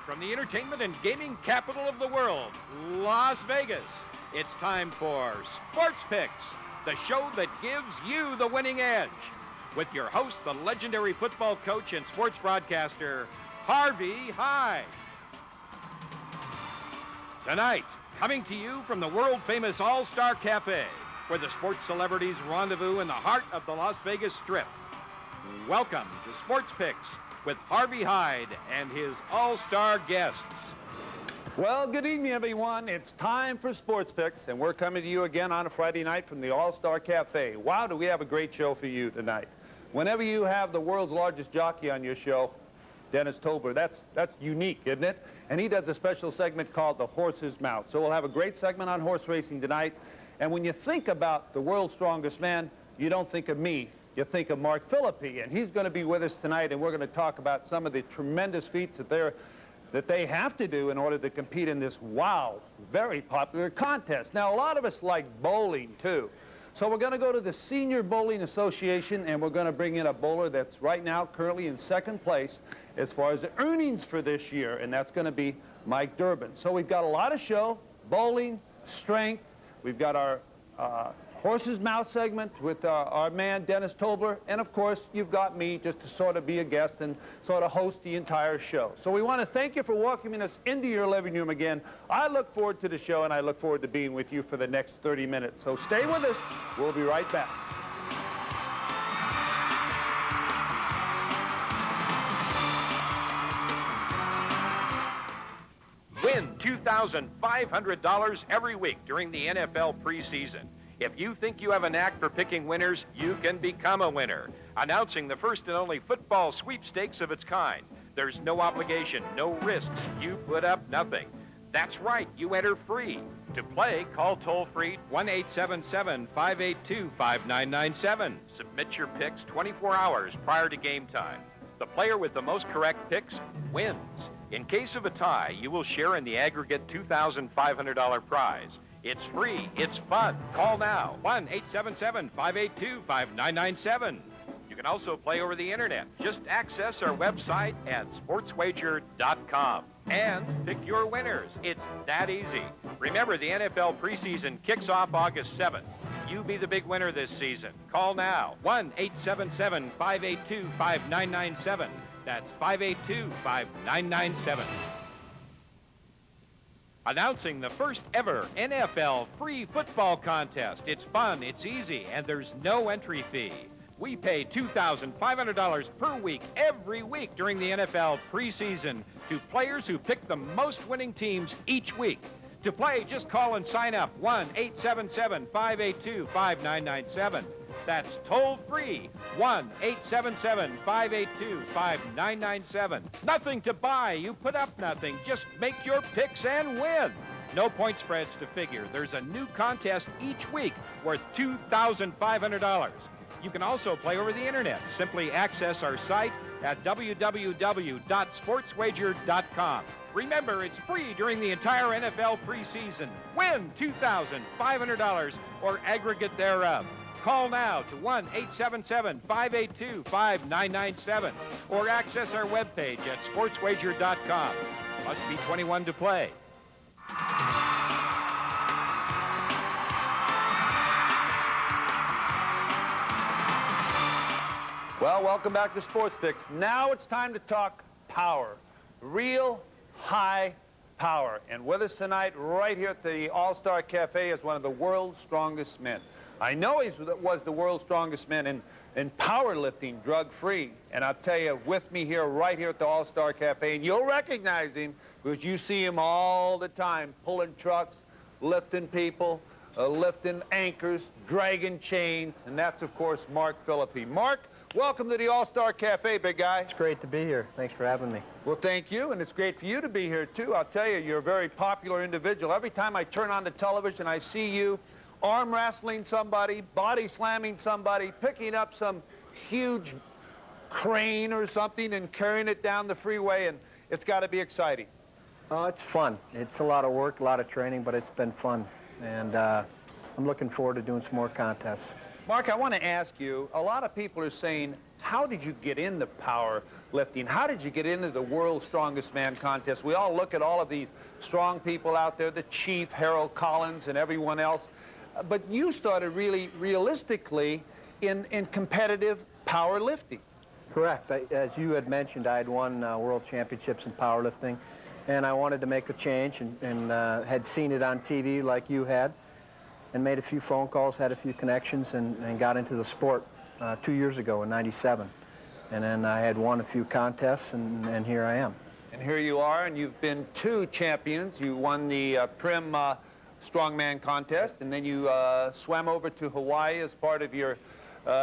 from the entertainment and gaming capital of the world, Las Vegas. It's time for Sports Picks, the show that gives you the winning edge. With your host, the legendary football coach and sports broadcaster, Harvey Hyde. Tonight, coming to you from the world-famous All-Star Cafe, where the sports celebrities rendezvous in the heart of the Las Vegas Strip. Welcome to Sports Picks with Harvey Hyde and his all-star guests. Well, good evening, everyone. It's time for Sports Picks, and we're coming to you again on a Friday night from the All-Star Cafe. Wow, do we have a great show for you tonight. Whenever you have the world's largest jockey on your show, Dennis Tobler, that's unique, isn't it? And he does a special segment called The Horse's Mouth. So we'll have a great segment on horse racing tonight. And when you think about the world's strongest man, you don't think of me. You think of Mark Philippi, and he's going to be with us tonight, and we're going to talk about some of the tremendous feats that they have to do in order to compete in this, wow, very popular contest. Now, a lot of us like bowling, too. So we're going to go to the Senior Bowling Association, and we're going to bring in a bowler that's right now currently in second place as far as the earnings for this year, and that's going to be Mike Durban. So we've got a lot of show, bowling, strength. We've got our Horse's Mouth segment with our man, Dennis Tobler. And, of course, you've got me just to sort of be a guest and sort of host the entire show. So we want to thank you for welcoming us into your living room again. I look forward to the show, and I look forward to being with you for the next 30 minutes. So stay with us. We'll be right back. Win $2,500 every week during the NFL preseason. If you think you have a knack for picking winners, you can become a winner. Announcing the first and only football sweepstakes of its kind. There's no obligation, no risks. You put up nothing. That's right, you enter free. To play, call toll-free 1-877-582-5997. Submit your picks 24 hours prior to game time. The player with the most correct picks wins. In case of a tie, you will share in the aggregate $2,500 prize. It's free. It's fun. Call now. 1-877-582-5997. You can also play over the internet. Just access our website at sportswager.com and pick your winners. It's that easy. Remember, the NFL preseason kicks off August 7th. You be the big winner this season. Call now. 1-877-582-5997. That's 582-5997. Announcing the first ever NFL free football contest. It's fun, it's easy, and there's no entry fee. We pay $2,500 per week every week during the NFL preseason to players who pick the most winning teams each week. To play, just call and sign up. 1-877-582-5997. That's toll-free. 1-877-582-5997. Nothing to buy. You put up nothing. Just make your picks and win. No point spreads to figure. There's a new contest each week worth $2,500. You can also play over the internet. Simply access our site at www.sportswager.com. Remember, it's free during the entire NFL preseason. Win $2,500 or aggregate thereof. Call now to 1-877-582-5997 or access our webpage at sportswager.com. Must be 21 to play. Well, welcome back to Sports Picks. Now it's time to talk power. Real high power. And with us tonight, right here at the All-Star Cafe, is one of the world's strongest men. I know he was the world's strongest man in powerlifting, drug-free. And I'll tell you, with me here, right here at the All-Star Cafe, and you'll recognize him because you see him all the time, pulling trucks, lifting people, lifting anchors, dragging chains, and that's, of course, Mark Philippi. Mark, welcome to the All-Star Cafe, big guy. It's great to be here. Thanks for having me. Well, thank you, and it's great for you to be here, too. I'll tell you, you're a very popular individual. Every time I turn on the television, I see you arm wrestling somebody, body slamming somebody, picking up some huge crane or something and carrying it down the freeway, and it's got to be exciting. Oh, it's fun. It's a lot of work, a lot of training, but it's been fun. And I'm looking forward to doing some more contests. Mark, I want to ask you, a lot of people are saying, how did you get into powerlifting? How did you get into the World's Strongest Man contest? We all look at all of these strong people out there, the Chief, Harold Collins, and everyone else. But you started really realistically in competitive powerlifting. Correct. As you had mentioned, I had won world championships in powerlifting, and I wanted to make a change and had seen it on TV like you had, and made a few phone calls, had a few connections, and got into the sport 2 years ago in '97. And then I had won a few contests, and here I am. And here you are, and you've been 2 champions. You won the Prim Strongman contest, and then you swam over to Hawaii as part of your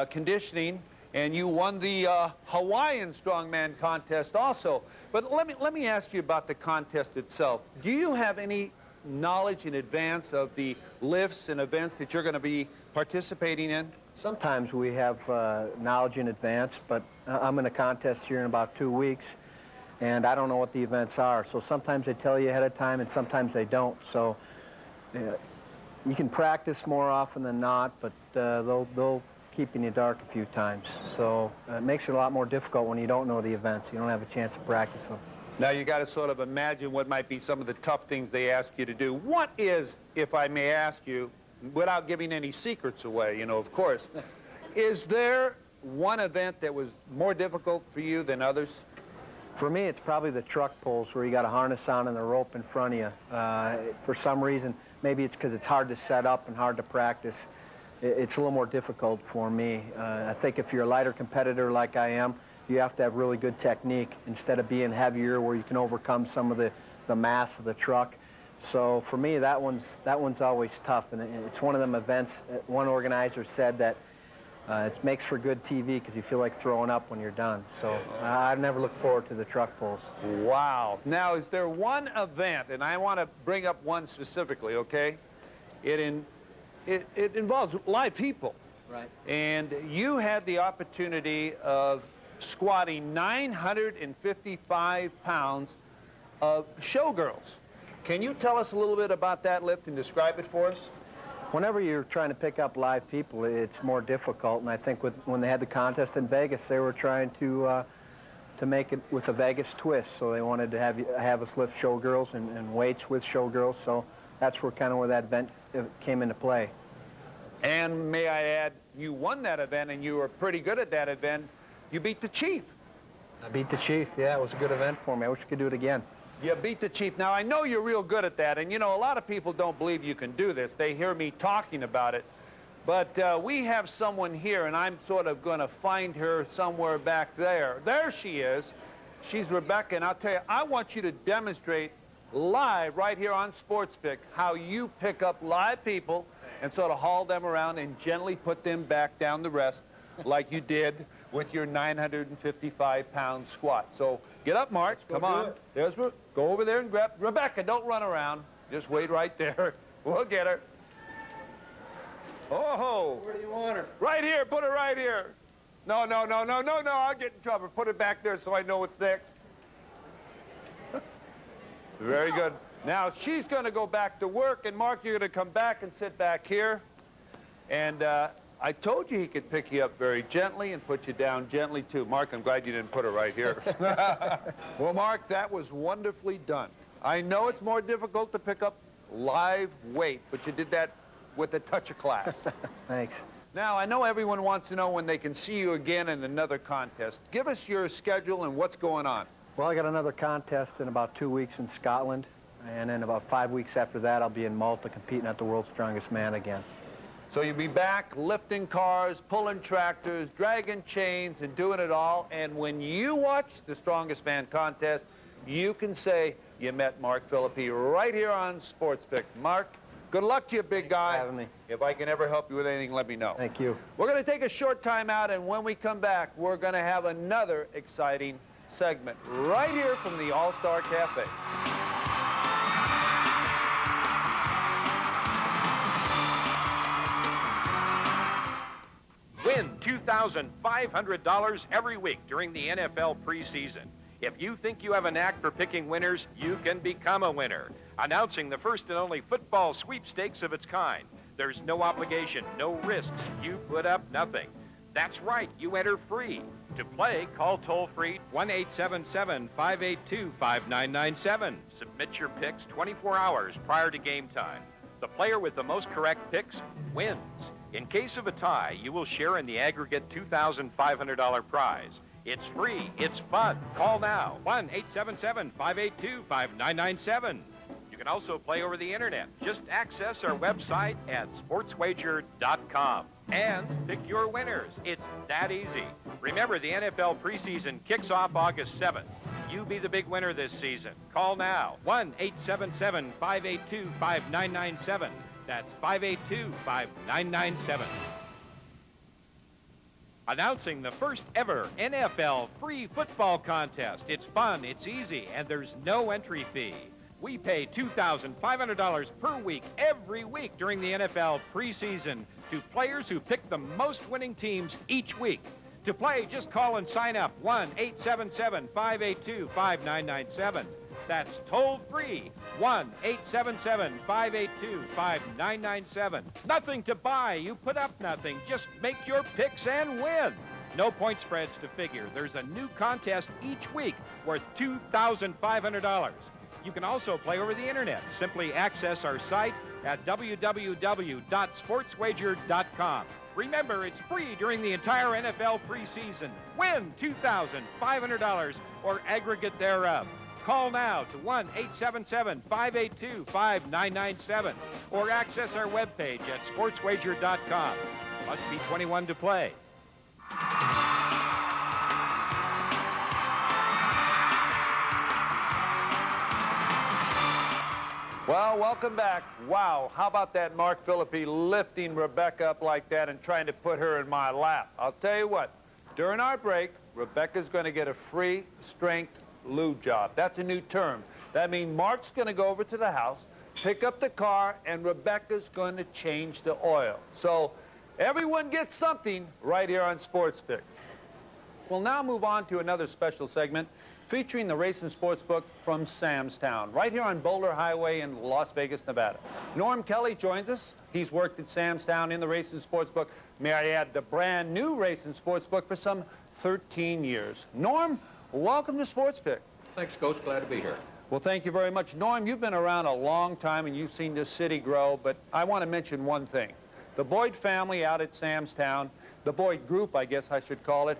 conditioning, and you won the Hawaiian Strongman contest also. But let me ask you about the contest itself. Do you have any knowledge in advance of the lifts and events that you're going to be participating in? Sometimes we have knowledge in advance, but I'm in a contest here in about 2 weeks, and I don't know what the events are. So sometimes they tell you ahead of time, and sometimes they don't. So you can practice more often than not, but they'll keep you in the dark a few times. So it makes it a lot more difficult when you don't know the events. You don't have a chance to practice them. Now you got to sort of imagine what might be some of the tough things they ask you to do. What is, if I may ask you, without giving any secrets away, you know, of course, is there one event that was more difficult for you than others? For me, it's probably the truck pulls where you got a harness on and the rope in front of you. For some reason, maybe it's because it's hard to set up and hard to practice. It's a little more difficult for me. I think if you're a lighter competitor like I am, you have to have really good technique instead of being heavier where you can overcome some of the mass of the truck. So for me, that one's always tough, and it's one of them events. One organizer said that it makes for good TV because you feel like throwing up when you're done. So I've never looked forward to the truck pulls. Wow. Now, is there one event, and I want to bring up one specifically, okay? It involves live people. Right. And you had the opportunity of squatting 955 pounds of showgirls. Can you tell us a little bit about that lift and describe it for us? Whenever you're trying to pick up live people, it's more difficult. And I think when they had the contest in Vegas, they were trying to make it with a Vegas twist. So they wanted to have us lift showgirls and weights with showgirls. So that's where that event came into play. And may I add, you won that event, and you were pretty good at that event. You beat the Chief. I beat the Chief. Yeah, it was a good event for me. I wish I could do it again. You beat the Chief. Now, I know you're real good at that, and, you know, a lot of people don't believe you can do this. They hear me talking about it. But we have someone here, and I'm sort of going to find her somewhere back there. There she is. She's Rebecca, and I'll tell you, I want you to demonstrate live right here on SportsPick how you pick up live people and sort of haul them around and gently put them back down the rest like you did with your 955-pound squat. So get up, Mark. Come on. Go over there and grab Rebecca. Don't run around. Just wait right there. We'll get her. Oh. Where do you want her? Right here. Put her right here. No. I'll get in trouble. Put it back there so I know what's next. Very good. Now, she's going to go back to work, and Mark, you're going to come back and sit back here. And I told you he could pick you up very gently and put you down gently, too. Mark, I'm glad you didn't put her right here. Well, Mark, that was wonderfully done. I know it's more difficult to pick up live weight, but you did that with a touch of class. Thanks. Now, I know everyone wants to know when they can see you again in another contest. Give us your schedule and what's going on. Well, I got another contest in about 2 weeks in Scotland, and then about 5 weeks after that, I'll be in Malta competing at the World's Strongest Man again. So you'll be back lifting cars, pulling tractors, dragging chains, and doing it all. And when you watch the Strongest Man contest, you can say you met Mark Philippi right here on SportsPick. Mark, good luck to you, big guy. Thanks for having me. If I can ever help you with anything, let me know. Thank you. We're going to take a short time out, and when we come back, we're going to have another exciting segment right here from the All-Star Cafe. Win $2,500 every week during the NFL preseason. If you think you have a knack for picking winners, you can become a winner. Announcing the first and only football sweepstakes of its kind. There's no obligation, no risks. You put up nothing. That's right, you enter free. To play, call toll-free 1-877-582-5997. Submit your picks 24 hours prior to game time. The player with the most correct picks wins. In case of a tie, you will share in the aggregate $2,500 prize. It's free. It's fun. Call now. 1-877-582-5997. You can also play over the internet. Just access our website at sportswager.com and pick your winners. It's that easy. Remember, the NFL preseason kicks off August 7th. You be the big winner this season. Call now. 1-877-582-5997. That's 582-5997. Announcing the first ever NFL free football contest. It's fun, it's easy, and there's no entry fee. We pay $2,500 per week every week during the NFL preseason to players who pick the most winning teams each week. To play, just call and sign up. 1-877-582-5997. That's toll-free. 1-877-582-5997. Nothing to buy. You put up nothing. Just make your picks and win. No point spreads to figure. There's a new contest each week worth $2,500. You can also play over the internet. Simply access our site at www.sportswager.com. Remember, it's free during the entire NFL preseason. Win $2,500 or aggregate thereof. Call now to 1-877-582-5997 or access our webpage at sportswager.com. Must be 21 to play. Well, welcome back. Wow, how about that Mark Philippi lifting Rebecca up like that and trying to put her in my lap? I'll tell you what, during our break, Rebecca's going to get a free strength lube job. That's a new term. That means Mark's going to go over to the house, pick up the car, and Rebecca's going to change the oil. So everyone gets something right here on Sports Picks. We'll now move on to another special segment featuring the Racing Sportsbook from Sam's Town, right here on Boulder Highway in Las Vegas, Nevada. Norm Kelly joins us. He's worked at Sam's Town in the Racing Sportsbook, may I add, the brand new Racing Sportsbook for some 13 years. Norm, welcome to Sports Pick. Thanks, Coach. Glad to be here. Well, thank you very much. Norm, you've been around a long time and you've seen this city grow, but I want to mention one thing. The Boyd family out at Sam's Town, the Boyd group, I guess I should call it,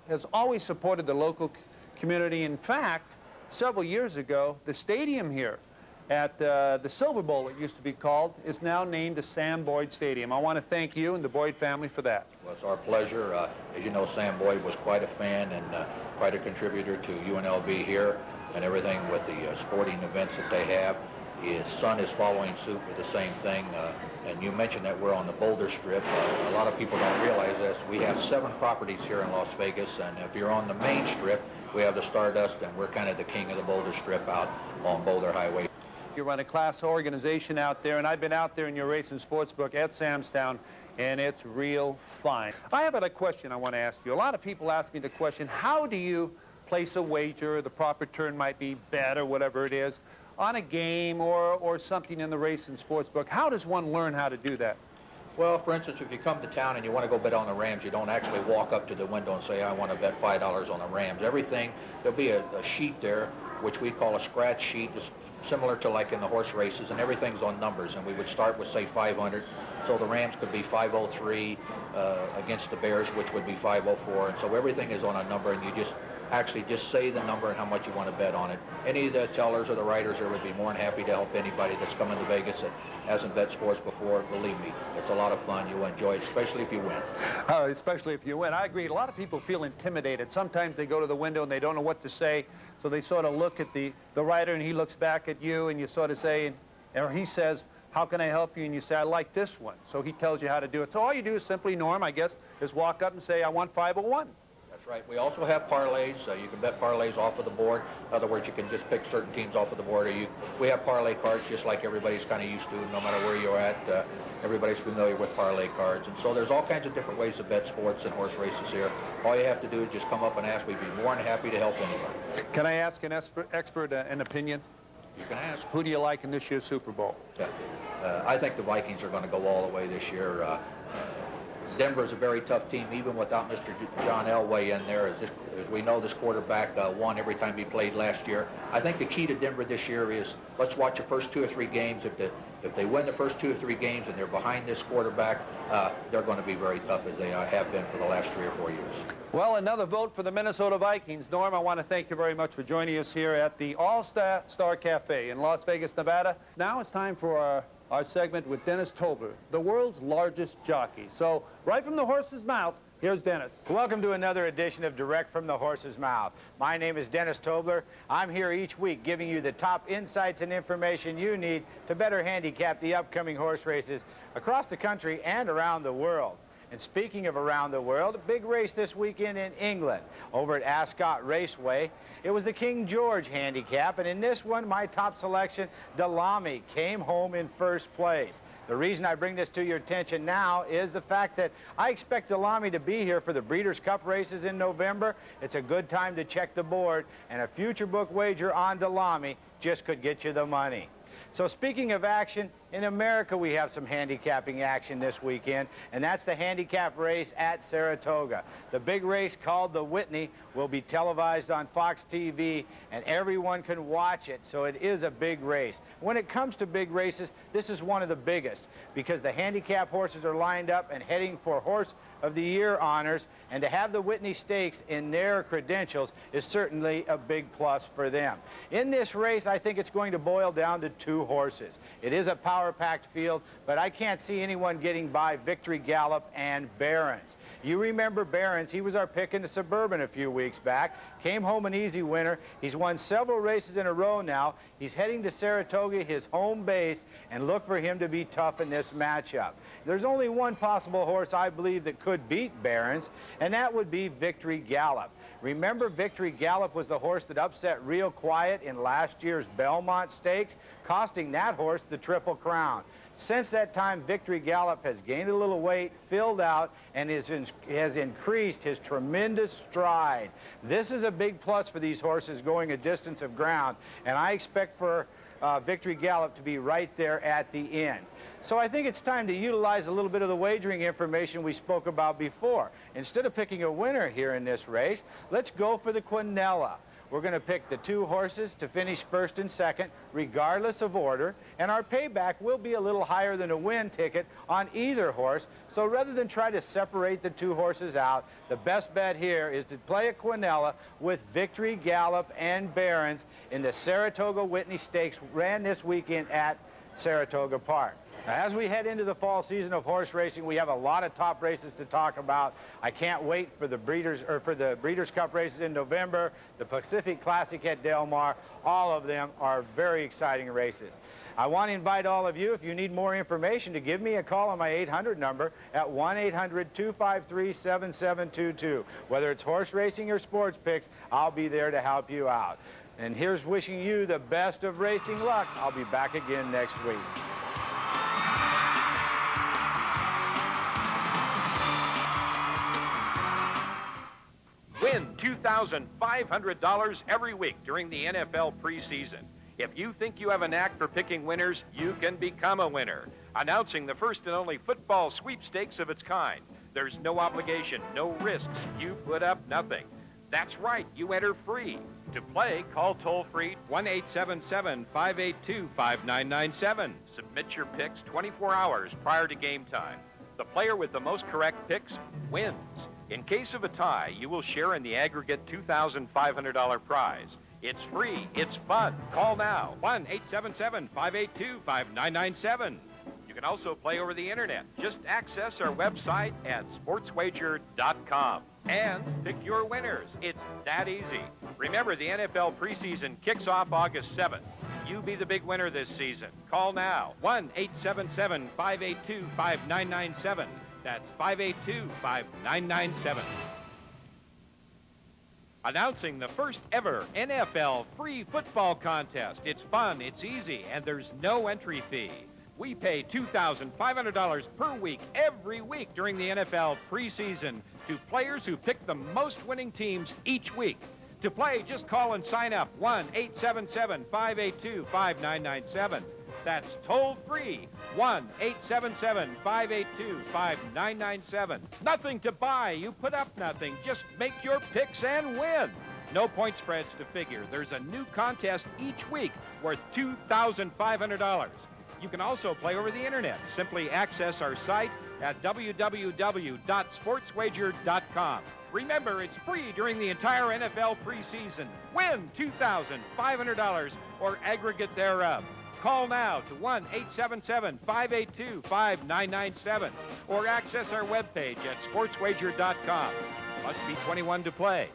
has always supported the local community. In fact, several years ago, the stadium here at the Silver Bowl, it used to be called, is now named the Sam Boyd Stadium. I want to thank you and the Boyd family for that. Well, it's our pleasure. As you know, Sam Boyd was quite a fan and quite a contributor to UNLV here and everything with the sporting events that they have. His son is following suit with the same thing. And you mentioned that we're on the Boulder Strip. A lot of people don't realize this. We have 7 properties here in Las Vegas, and if you're on the main strip, we have the Stardust, and we're kind of the king of the Boulder Strip out on Boulder Highway. You run a class organization out there, and I've been out there in your Racing Sportsbook at Sam's Town, and it's real fine. I have a question I want to ask you. A lot of people ask me the question, how do you place a wager, the proper term might be bet or whatever it is, on a game or something in the Racing Sportsbook? How does one learn how to do that? Well, for instance, if you come to town and you want to go bet on the Rams, you don't actually walk up to the window and say, I want to bet $5 on the Rams. Everything, there'll be a sheet there, which we call a scratch sheet, just similar to like in the horse races, and everything's on numbers. And we would start with, say, 500. So the Rams could be 503 against the Bears, which would be 504. And so everything is on a number, and you just actually just say the number and how much you want to bet on it. Any of the tellers or the writers there would be more than happy to help anybody that's coming to Vegas that hasn't bet sports before. Believe me, it's a lot of fun. You'll enjoy it, especially if you win. Especially if you win. I agree. A lot of people feel intimidated. Sometimes they go to the window and they don't know what to say, so they sort of look at the writer and he looks back at you and you sort of say, or he says, how can I help you? And you say, I like this one. So he tells you how to do it. So all you do is simply, Norm, I guess, is walk up and say, I want 501. That's right. We also have parlays. You can bet parlays off of the board. In other words, you can just pick certain teams off of the board. We have parlay cards just like everybody's kind of used to, no matter where you're at. Everybody's familiar with parlay cards. And so there's all kinds of different ways to bet sports and horse races here. All you have to do is just come up and ask. We'd be more than happy to help anybody. Can I ask an expert an opinion? You can ask. Who do you like in this year's Super Bowl? I think the Vikings are going to go all the way this year. Denver's a very tough team, even without Mr. John Elway in there. As we know, this quarterback won every time he played last year. I think the key to Denver this year is let's watch the first 2 or 3 games. If they win the first 2 or 3 games and they're behind this quarterback, they're going to be very tough as they have been for the last 3 or 4 years. Well, another vote for the Minnesota Vikings. Norm, I want to thank you very much for joining us here at the All-Star Cafe in Las Vegas, Nevada. Now it's time for our segment with Dennis Tobler, the world's largest jockey. So, right from the horse's mouth, here's Dennis. Welcome to another edition of Direct from the Horse's Mouth. My name is Dennis Tobler. I'm here each week giving you the top insights and information you need to better handicap the upcoming horse races across the country and around the world. And speaking of around the world, a big race this weekend in England over at Ascot Raceway. It was the King George handicap, and in this one, my top selection, Delamy, came home in first place. The reason I bring this to your attention now is the fact that I expect Delamy to be here for the Breeders' Cup races in November. It's a good time to check the board, and a future book wager on Delamy just could get you the money. So speaking of action, in America we have some handicapping action this weekend, and that's the handicap race at Saratoga. The big race called the Whitney will be televised on Fox TV, and everyone can watch it, so it is a big race. When it comes to big races, this is one of the biggest, because the handicap horses are lined up and heading for Horse of the Year honors, and to have the Whitney Stakes in their credentials is certainly a big plus for them. In this race, I think it's going to boil down to 2 horses. It is a power-packed field, but I can't see anyone getting by Victory Gallop and Barons. You remember Barons, he was our pick in the Suburban a few weeks back, came home an easy winner. He's won several races in a row now. He's heading to Saratoga, his home base, and look for him to be tough in this matchup. There's only one possible horse I believe that could beat Barons, and that would be Victory Gallop. Remember, Victory Gallop was the horse that upset Real Quiet in last year's Belmont Stakes, costing that horse the Triple Crown. Since that time, Victory Gallop has gained a little weight, filled out, and has increased his tremendous stride. This is a big plus for these horses going a distance of ground, and I expect for Victory Gallop to be right there at the end. So I think it's time to utilize a little bit of the wagering information we spoke about before. Instead of picking a winner here in this race, let's go for the Quinella. We're going to pick the 2 horses to finish first and second, regardless of order, and our payback will be a little higher than a win ticket on either horse. So rather than try to separate the 2 horses out, the best bet here is to play a Quinella with Victory Gallop and Barons in the Saratoga Whitney Stakes ran this weekend at Saratoga Park. Now, as we head into the fall season of horse racing, we have a lot of top races to talk about. I can't wait for the Breeders' Cup races in November, the Pacific Classic at Del Mar. All of them are very exciting races. I want to invite all of you, if you need more information, to give me a call on my 800 number at 1-800-253-7722. Whether it's horse racing or sports picks, I'll be there to help you out. And here's wishing you the best of racing luck. I'll be back again next week. Win $2,500 every week during the NFL preseason. If you think you have a knack for picking winners, you can become a winner. Announcing the first and only football sweepstakes of its kind. There's no obligation, no risks. You put up nothing. That's right, you enter free. To play, call toll-free 1-877-582-5997. Submit your picks 24 hours prior to game time. The player with the most correct picks wins. In case of a tie, you will share in the aggregate $2,500 prize. It's free. It's fun. Call now. 1-877-582-5997. You can also play over the internet. Just access our website at sportswager.com and pick your winners. It's that easy. Remember, the NFL preseason kicks off August 7th. You be the big winner this season. Call now. 1-877-582-5997. That's 582-5997. Announcing the first ever NFL free football contest. It's fun, it's easy, and there's no entry fee. We pay $2,500 per week every week during the NFL preseason to players who pick the most winning teams each week. To play, just call and sign up. 1-877-582-5997. That's toll-free, 1-877-582-5997. Nothing to buy. You put up nothing. Just make your picks and win. No point spreads to figure. There's a new contest each week worth $2,500. You can also play over the internet. Simply access our site at www.sportswager.com. Remember, it's free during the entire NFL preseason. Win $2,500 or aggregate thereof. Call now to 1-877-582-5997 or access our webpage at sportswager.com. Must be 21 to play.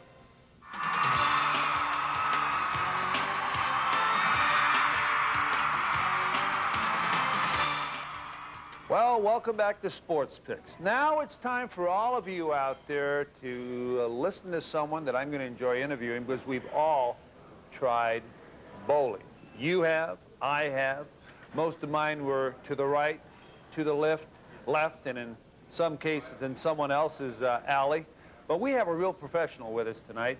Well, welcome back to Sports Picks. Now it's time for all of you out there to listen to someone that I'm going to enjoy interviewing because we've all tried bowling. You have, I have. Most of mine were to the right, to the left, and in some cases in someone else's alley. But we have a real professional with us tonight.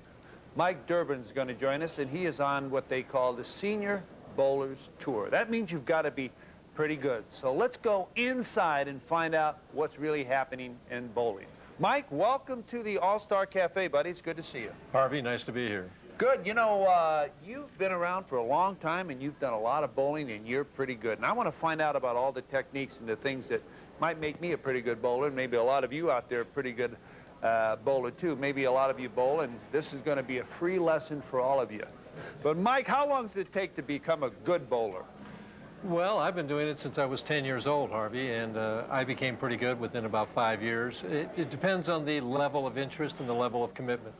Mike Durban is going to join us, and he is on what they call the Senior Bowlers Tour. That means you've got to be pretty good. So let's go inside and find out what's really happening in bowling. Mike, welcome to the All-Star Cafe, buddy. It's good to see you. Harvey, nice to be here. Good. You know, you've been around for a long time, and you've done a lot of bowling, and you're pretty good. And I want to find out about all the techniques and the things that might make me a pretty good bowler, and maybe a lot of you out there are pretty good bowler, too. Maybe a lot of you bowl, and this is going to be a free lesson for all of you. But, Mike, how long does it take to become a good bowler? Well, I've been doing it since I was 10 years old, Harvey, and I became pretty good within about 5 years. It depends on the level of interest and the level of commitment.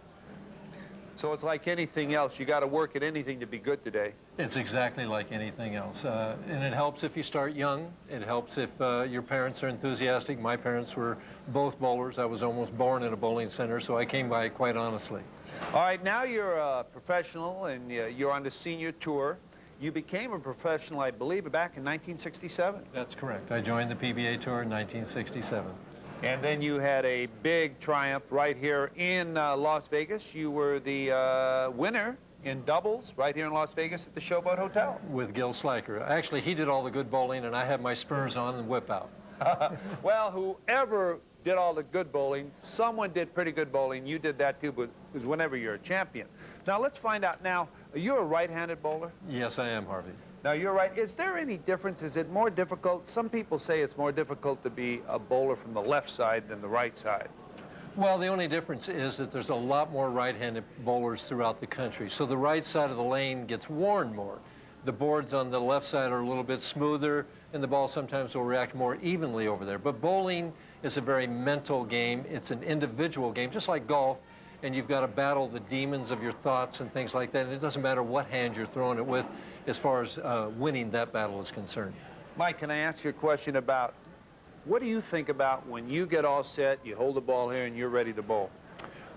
So it's like anything else. You got to work at anything to be good today. It's exactly like anything else. And it helps if you start young. It helps if your parents are enthusiastic. My parents were both bowlers. I was almost born in a bowling center, so I came by it quite honestly. All right, now you're a professional, and you're on the senior tour. You became a professional, I believe, back in 1967. That's correct. I joined the PBA Tour in 1967. And then you had a big triumph right here in Las Vegas. You were the winner in doubles right here in Las Vegas at the Showboat Hotel. With Gil Sliker. Actually, he did all the good bowling, and I had my spurs on and whip out. Well, whoever did all the good bowling, someone did pretty good bowling. You did that too, but it was whenever you're a champion. Now, let's find out now. You're a right-handed bowler? Yes, I am, Harvey. Now, you're right. Is there any difference? Is it more difficult? Some people say it's more difficult to be a bowler from the left side than the right side. Well, the only difference is that there's a lot more right-handed bowlers throughout the country. So the right side of the lane gets worn more. The boards on the left side are a little bit smoother, and the ball sometimes will react more evenly over there. But bowling is a very mental game. It's an individual game, just like golf. And you've got to battle the demons of your thoughts and things like that. And it doesn't matter what hand you're throwing it with as far as winning that battle is concerned. Mike, can I ask you a question about what do you think about when you get all set, you hold the ball here, and you're ready to bowl?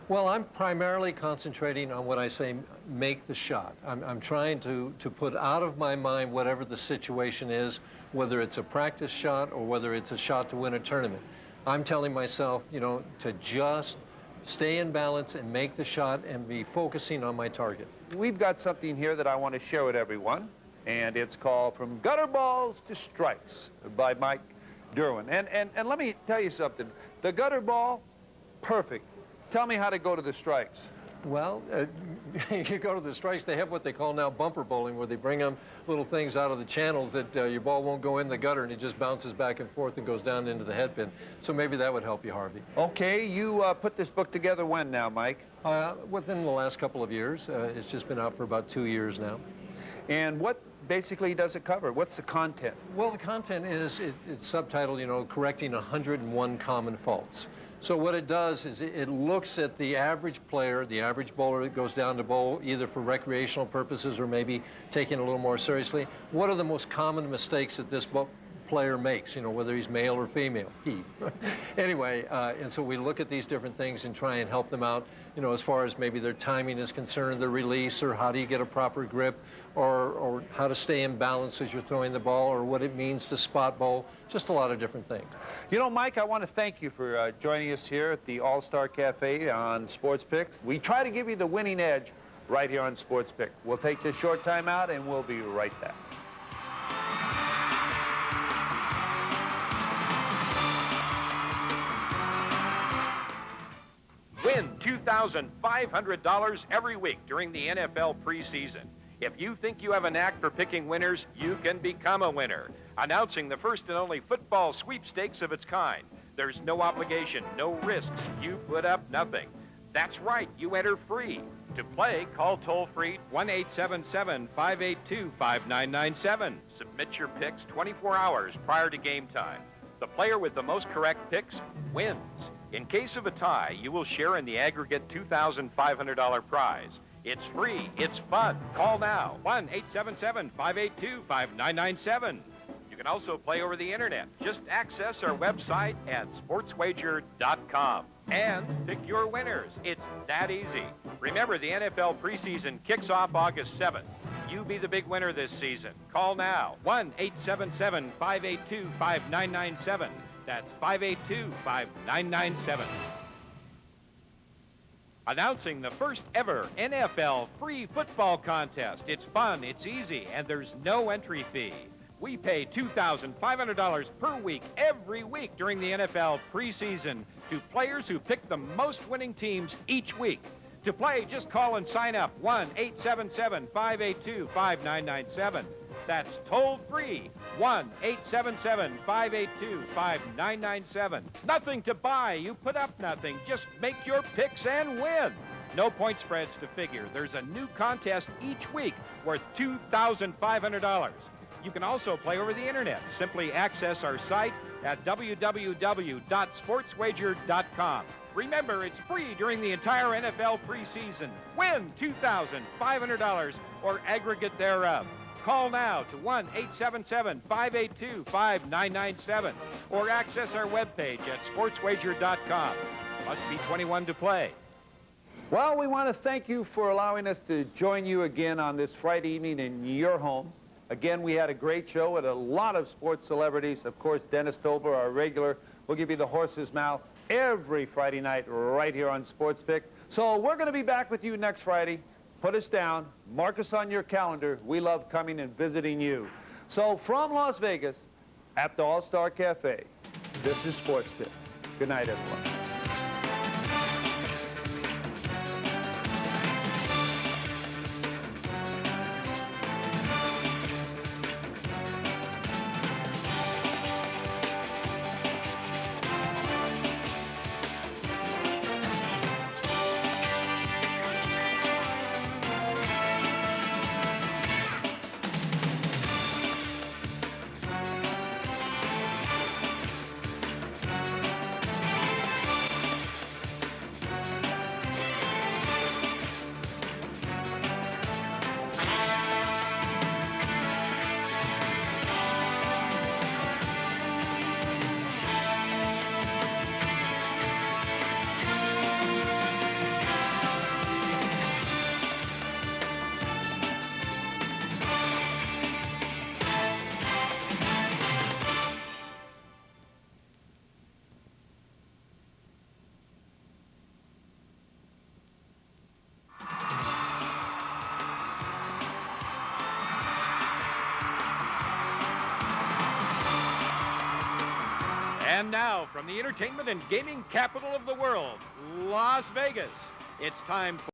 Well, I'm primarily concentrating on what I say, make the shot. I'm trying to put out of my mind whatever the situation is, whether it's a practice shot or whether it's a shot to win a tournament. I'm telling myself, you know, to just stay in balance and make the shot and be focusing on my target. We've got something here that I want to share with everyone, and it's called From Gutter Balls to Strikes by Mike Durban. And let me tell you something. The gutter ball, perfect. Tell me how to go to the strikes. Well, you go to the strikes, they have what they call now bumper bowling, where they bring them little things out of the channels that your ball won't go in the gutter and it just bounces back and forth and goes down into the head pin. So maybe that would help you, Harvey. Okay, you put this book together when now, Mike? Within the last couple of years. It's just been out for about 2 years now. And what basically does it cover? What's the content? Well, the content is, it's subtitled, you know, Correcting 101 Common Faults. So what it does is it looks at the average player, the average bowler that goes down to bowl either for recreational purposes or maybe taking it a little more seriously. What are the most common mistakes that this player makes, you know, whether he's male or female? He. Anyway, and so we look at these different things and try and help them out, you know, as far as maybe their timing is concerned, their release, or how do you get a proper grip, or how to stay in balance as you're throwing the ball, or what it means to spot bowl, just a lot of different things. You know, Mike, I want to thank you for joining us here at the All-Star Cafe on Sports Picks. We try to give you the winning edge right here on Sports Pick. We'll take this short time out, and we'll be right back. $2,500 every week during the NFL preseason. If you think you have a knack for picking winners, you can become a winner. Announcing the first and only football sweepstakes of its kind. There's no obligation, no risks. You put up nothing. That's right, you enter free. To play, call toll-free 1-877-582-5997. Submit your picks 24 hours prior to game time. The player with the most correct picks wins. In case of a tie, you will share in the aggregate $2,500 prize. It's free. It's fun. Call now. 1-877-582-5997. You can also play over the internet. Just access our website at sportswager.com and pick your winners. It's that easy. Remember, the NFL preseason kicks off August 7th. You be the big winner this season. Call now. 1-877-582-5997. That's 582-5997. Announcing the first ever NFL free football contest. It's fun, it's easy, and there's no entry fee. We pay $2,500 per week every week during the NFL preseason to players who pick the most winning teams each week. To play, just call and sign up. 1-877-582-5997. That's toll-free. 1-877-582-5997. Nothing to buy. You put up nothing. Just make your picks and win. No point spreads to figure. There's a new contest each week worth $2,500. You can also play over the internet. Simply access our site at www.sportswager.com. Remember, it's free during the entire NFL preseason. Win $2,500 or aggregate thereof. Call now to 1-877-582-5997 or access our webpage at sportswager.com. Must be 21 to play. Well, we want to thank you for allowing us to join you again on this Friday evening in your home. Again, we had a great show with a lot of sports celebrities. Of course, Dennis Tobler, our regular, will give you the horse's mouth every Friday night right here on Sports Pick. So we're going to be back with you next Friday. Put us down. Mark us on your calendar. We love coming and visiting you. So from Las Vegas at the All-Star Cafe, this is Sports Pick. Good night, everyone. And now, from the entertainment and gaming capital of the world, Las Vegas, it's time for